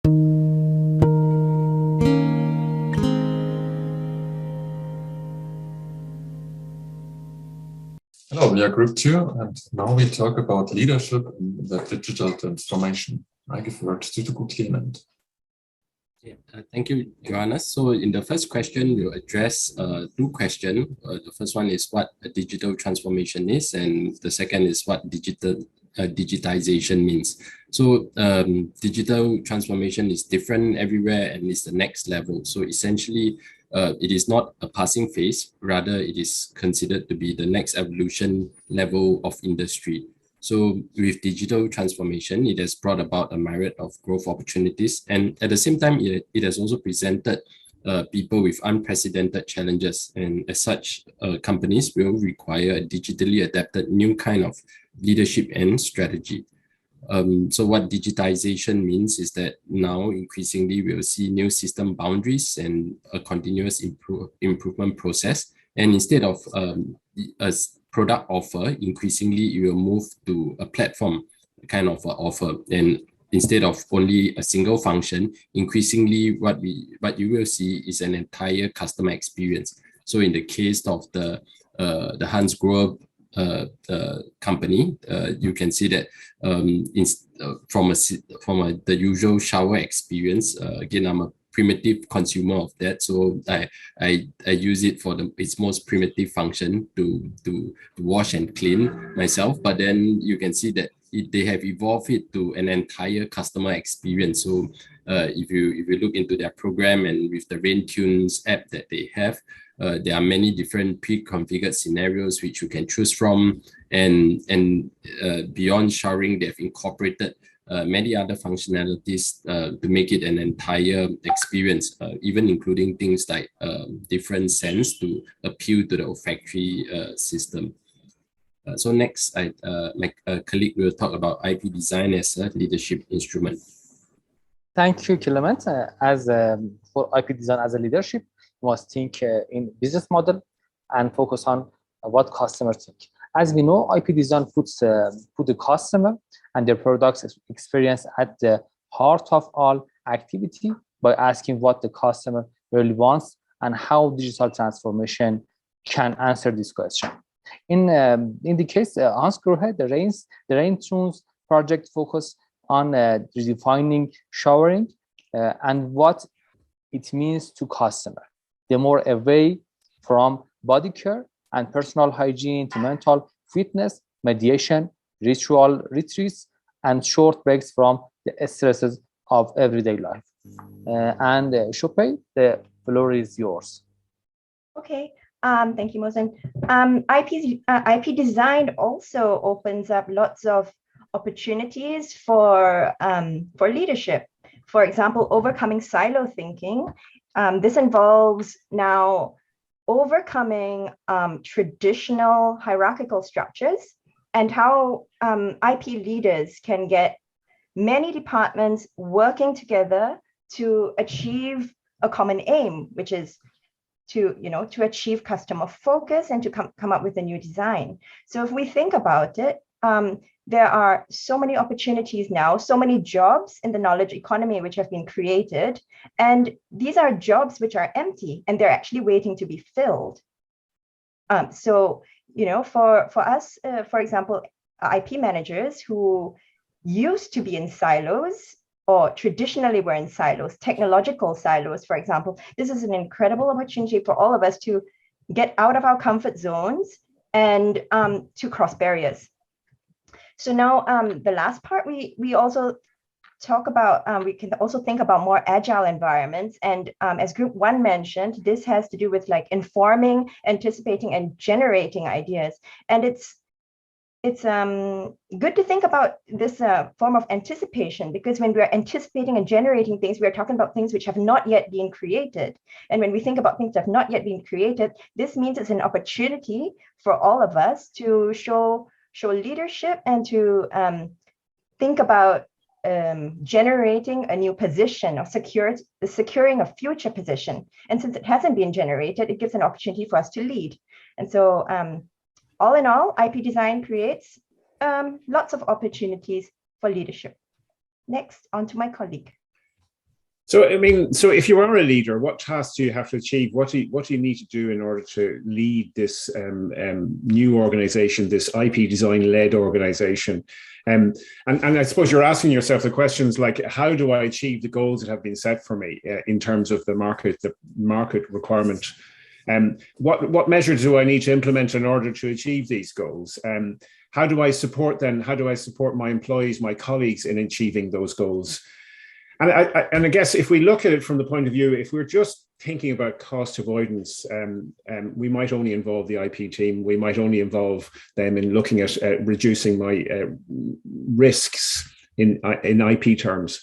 Hello, we are Group 2, and now we talk about leadership in the digital transformation. I give word to Clement. Yeah, thank you, Johannes. So in the first question, we'll address two questions. The first one is what a digital transformation is, and the second is what digitization means. So digital transformation is different everywhere and is the next level. So essentially, it is not a passing phase, rather it is considered to be the next evolution level of industry. So with digital transformation, it has brought about a myriad of growth opportunities. And at the same time, it has also presented people with unprecedented challenges. And as such, companies will require a digitally adapted new kind of leadership and strategy. So what digitization means is that now increasingly we'll see new system boundaries and a continuous improvement process. And instead of a product offer, increasingly it will move to a platform kind of offer. And instead of only a single function, increasingly what you will see is an entire customer experience. So in the case of the Hans Grohe company, you can see that from the usual shower experience. Again, I'm a primitive consumer of that, so I use it for its most primitive function to wash and clean myself. But then you can see that they have evolved it to an entire customer experience. So if you look into their program and with the RainTunes app that they have, there are many different pre-configured scenarios which you can choose from, and beyond showering, they've incorporated many other functionalities to make it an entire experience, even including things like different scents to appeal to the olfactory system. So next, my colleague will talk about IP design as a leadership instrument. Thank you, Clement. For IP design as a leadership, we must think in business model and focus on what customers think. As we know, IP design puts the customer and their products experience at the heart of all activity by asking what the customer really wants and how digital transformation can answer this question. In the case Hans Grohe, the RainTunes project focused on redefining showering and what it means to customer. They're more away from body care and personal hygiene to mental fitness, mediation, ritual retreats, and short breaks from the stresses of everyday life. And Shopei, the floor is yours. Okay, thank you, Mohsen. IP design also opens up lots of opportunities for leadership. For example, overcoming silo thinking. This involves now overcoming traditional hierarchical structures and how IP leaders can get many departments working together to achieve a common aim, which is to achieve customer focus and to come up with a new design. So if we think about it, there are so many opportunities now, so many jobs in the knowledge economy which have been created, and these are jobs which are empty and they're actually waiting to be filled. So, for us, for example, IP managers who used to be in silos or traditionally were in silos, technological silos, for example, this is an incredible opportunity for all of us to get out of our comfort zones and to cross barriers. So now the last part, we also talk about, we can also think about more agile environments. And as Group 1 mentioned, this has to do with like informing, anticipating, and generating ideas. And it's good to think about this form of anticipation, because when we're anticipating and generating things, we're talking about things which have not yet been created. And when we think about things that have not yet been created, this means it's an opportunity for all of us to show leadership and to think about generating a new position or securing a future position. And since it hasn't been generated, it gives an opportunity for us to lead. And so all in all, IP design creates lots of opportunities for leadership. Next, on to my colleague. So, I mean, so if you are a leader, what tasks do you have to achieve? What do you need to do in order to lead this new organization, this IP design-led organization? And I suppose you're asking yourself the questions like, how do I achieve the goals that have been set for me in terms of the market requirement? What measures do I need to implement in order to achieve these goals? How do I support them? How do I support my employees, my colleagues in achieving those goals? And I guess if we look at it from the point of view, if we're just thinking about cost avoidance, we might only involve the IP team. We might only involve them in looking at reducing my risks in IP terms.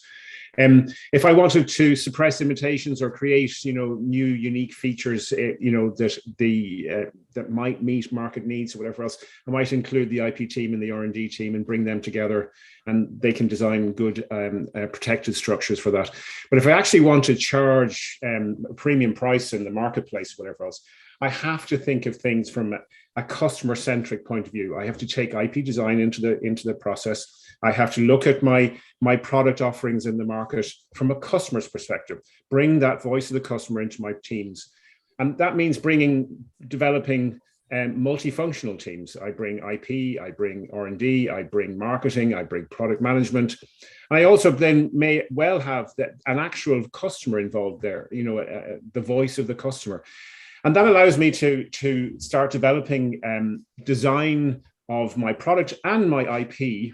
If I wanted to suppress imitations or create, new unique features, that might meet market needs or whatever else, I might include the IP team and the R&D team and bring them together, and they can design good protected structures for that. But if I actually want to charge a premium price in the marketplace, whatever else, I have to think of things from a customer-centric point of view. I have to take IP design into the process. I have to look at my product offerings in the market from a customer's perspective, bring that voice of the customer into my teams. And that means developing multifunctional teams. I bring IP, I bring R&D, I bring marketing, I bring product management. And I also then may well have an actual customer involved there, the voice of the customer. And that allows me to start developing design of my product and my IP,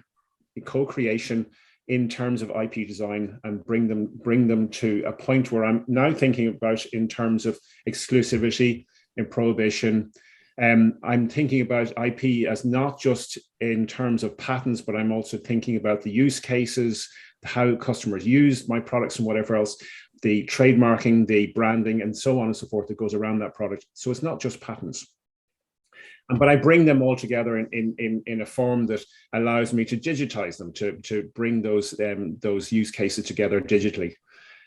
co-creation in terms of IP design, and bring them to a point where I'm now thinking about in terms of exclusivity and prohibition. I'm thinking about IP as not just in terms of patents, but I'm also thinking about the use cases, how customers use my products and whatever else, the trademarking, the branding, and so on and so forth that goes around that product. So it's not just patents. But I bring them all together in a form that allows me to digitize them, to bring those use cases together digitally.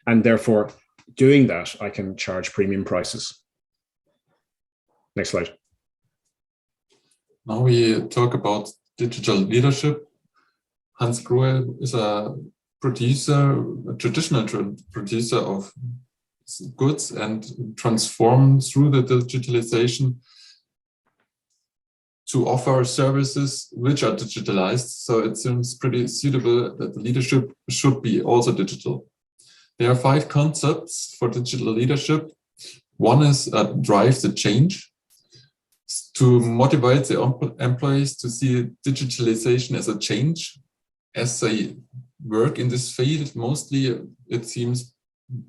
And therefore, doing that, I can charge premium prices. Next slide. Now we talk about digital leadership. Hans Grohe is a traditional producer of goods, and transformed through the digitalization to offer services which are digitalized. So it seems pretty suitable that the leadership should be also digital. There are 5 concepts for digital leadership. One is drive the change, to motivate the employees to see digitalization as a change. As they work in this field, mostly it seems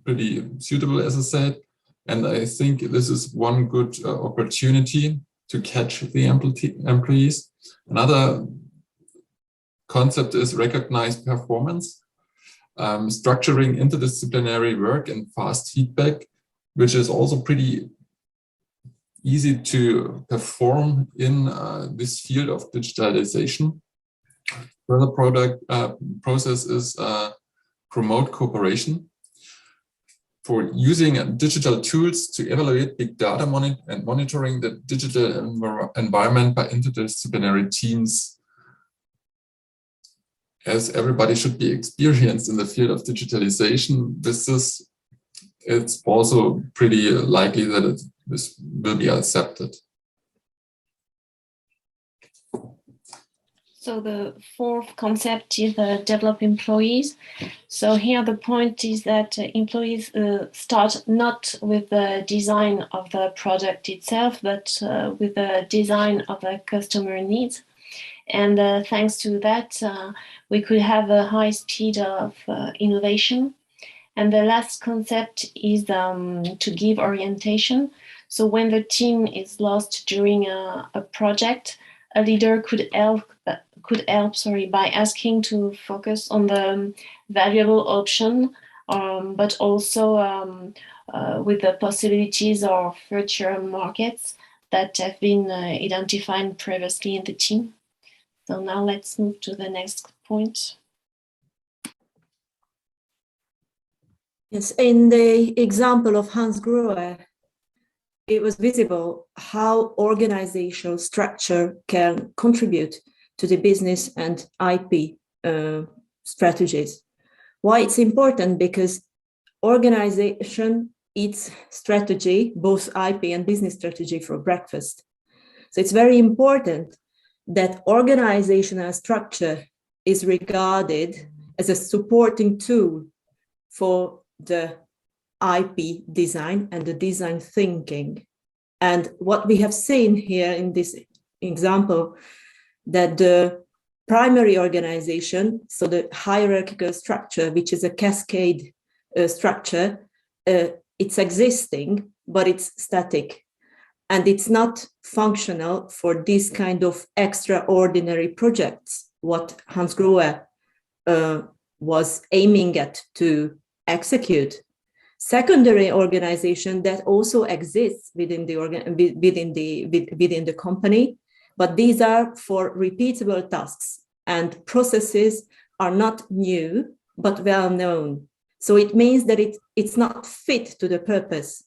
pretty suitable, as I said. And I think this is one good opportunity to catch the employees. Another concept is recognize performance, structuring interdisciplinary work and fast feedback, which is also pretty easy to perform in this field of digitalization. Further process is promote cooperation, for using digital tools to evaluate big data and monitoring the digital environment by interdisciplinary teams. As everybody should be experienced in the field of digitalization, it's also pretty likely that this will be accepted. So the 4th concept is develop employees. So here the point is that employees start not with the design of the product itself, but with the design of the customer needs. And thanks to that, we could have a high speed of innovation. And the last concept is to give orientation. So when the team is lost during a project, a leader could help by asking to focus on the valuable option, but also with the possibilities of future markets that have been identified previously in the team. So now let's move to the next point. Yes, in the example of Hans Grohe, it was visible how organizational structure can contribute to the business and IP strategies. Why it's important? Because organization eats strategy, both IP and business strategy, for breakfast. So it's very important that organizational structure is regarded as a supporting tool for the IP design and the design thinking. And what we have seen here in this example, that the primary organization, so the hierarchical structure, which is a cascade structure, it's existing, but it's static. And it's not functional for this kind of extraordinary projects, what Hans Grohe was aiming at to execute. Secondary organization that also exists within the company, but these are for repeatable tasks, and processes are not new but well known. So it means that it's not fit to the purpose.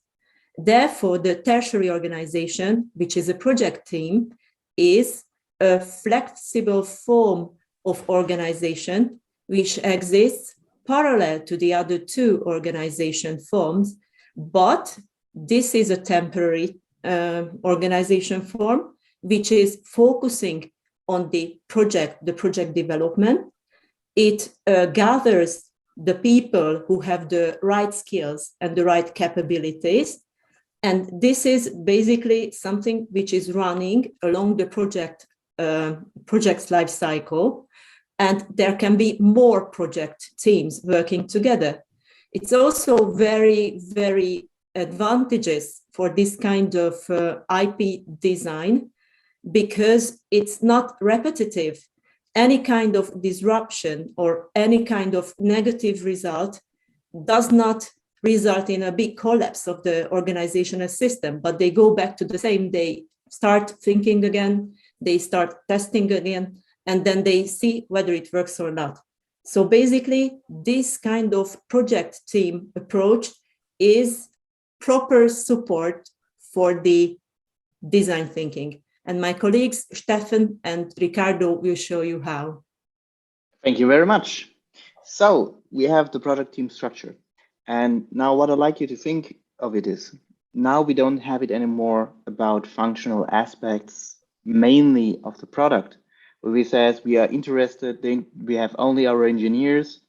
Therefore, the tertiary organization, which is a project team, is a flexible form of organization which exists parallel to the other two organization forms, but this is a temporary organization form which is focusing on the project development. It gathers the people who have the right skills and the right capabilities. And this is basically something which is running along the project's life cycle. And there can be more project teams working together. It's also very, very advantageous for this kind of IP design, because it's not repetitive. Any kind of disruption or any kind of negative result does not result in a big collapse of the organizational system, but they go back to the same. They start thinking again, they start testing again, and then they see whether it works or not. So basically, this kind of project team approach is proper support for the design thinking. And my colleagues, Stefan and Ricardo, will show you how. Thank you very much. So we have the product team structure. And now what I'd like you to think of it is, now we don't have it anymore about functional aspects, mainly of the product. Where we says we are interested, we have only our engineers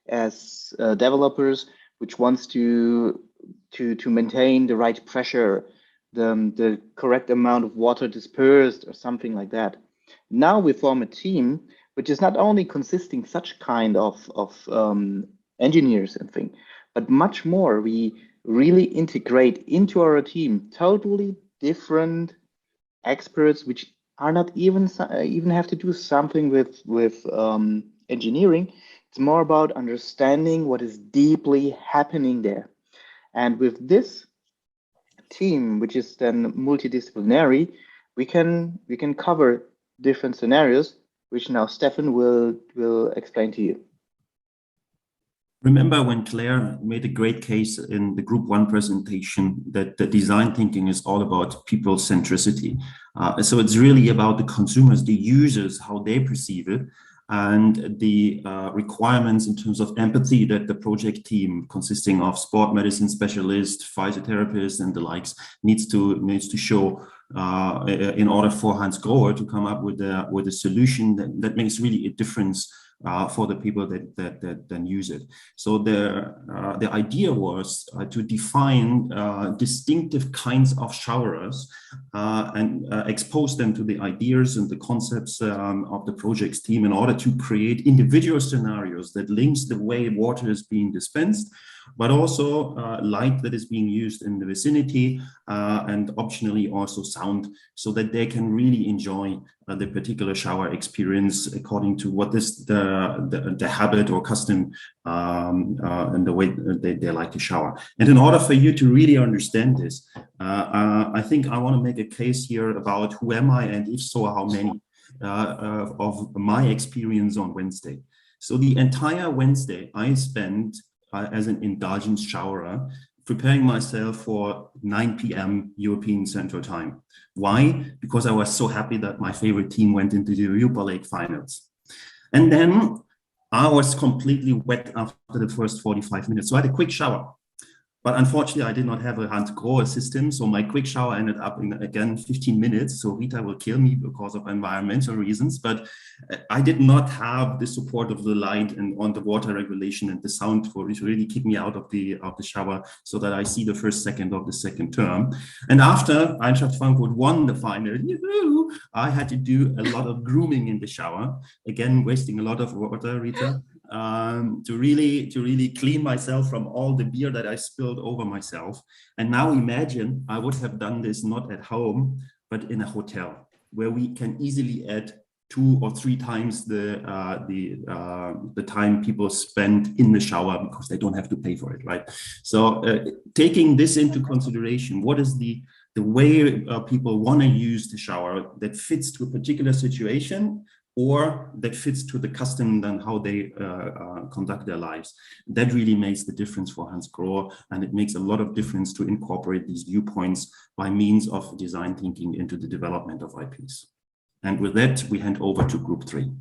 as developers, which wants to maintain the right pressure, the correct amount of water dispersed or something like that. Now we form a team which is not only consisting such kind of engineers and things, but much more. We really integrate into our team totally different experts, which are not even have to do something with engineering. It's more about understanding what is deeply happening there. And with this team, which is then multidisciplinary, we can cover different scenarios, which now Stefan will explain to you. Remember when Claire made a great case in the Group 1 presentation that the design thinking is all about people centricity. So it's really about the consumers, the users, how they perceive it, and the requirements in terms of empathy that the project team, consisting of sport medicine specialists, physiotherapists, and the likes, needs to show in order for Hans Grohe to come up with a solution that makes really a difference for the people that then use it. So the idea was to define distinctive kinds of showerers and expose them to the ideas and the concepts of the projects team in order to create individual scenarios that links the way water is being dispensed, but also light that is being used in the vicinity, and optionally also sound, so that they can really enjoy the particular shower experience according to what is the habit or custom and the way they like to shower. And in order for you to really understand this, I think I want to make a case here about who am I, and if so, how many of my experience on Wednesday. So the entire Wednesday I spent as an indulgence showerer, preparing myself for 9 p.m. European Central Time. Why? Because I was so happy that my favorite team went into the Europa League finals. And then I was completely wet after the first 45 minutes. So I had a quick shower. But unfortunately, I did not have a Hans Grohe system. So my quick shower ended up in, again, 15 minutes. So Rita will kill me because of environmental reasons. But I did not have the support of the light and on the water regulation and the sound for it to really kick me out of the shower so that I see the first second of the second term. And after Eintracht Frankfurt won the final, I had to do a lot of grooming in the shower. Again, wasting a lot of water, Rita. To really clean myself from all the beer that I spilled over myself. And now imagine I would have done this not at home, but in a hotel where we can easily add 2 or 3 times the time people spend in the shower because they don't have to pay for it, right? So taking this into consideration, what is the way people want to use the shower that fits to a particular situation or that fits to the custom and how they conduct their lives. That really makes the difference for Hans Grohe, and it makes a lot of difference to incorporate these viewpoints by means of design thinking into the development of IPs. And with that, we hand over to group 3.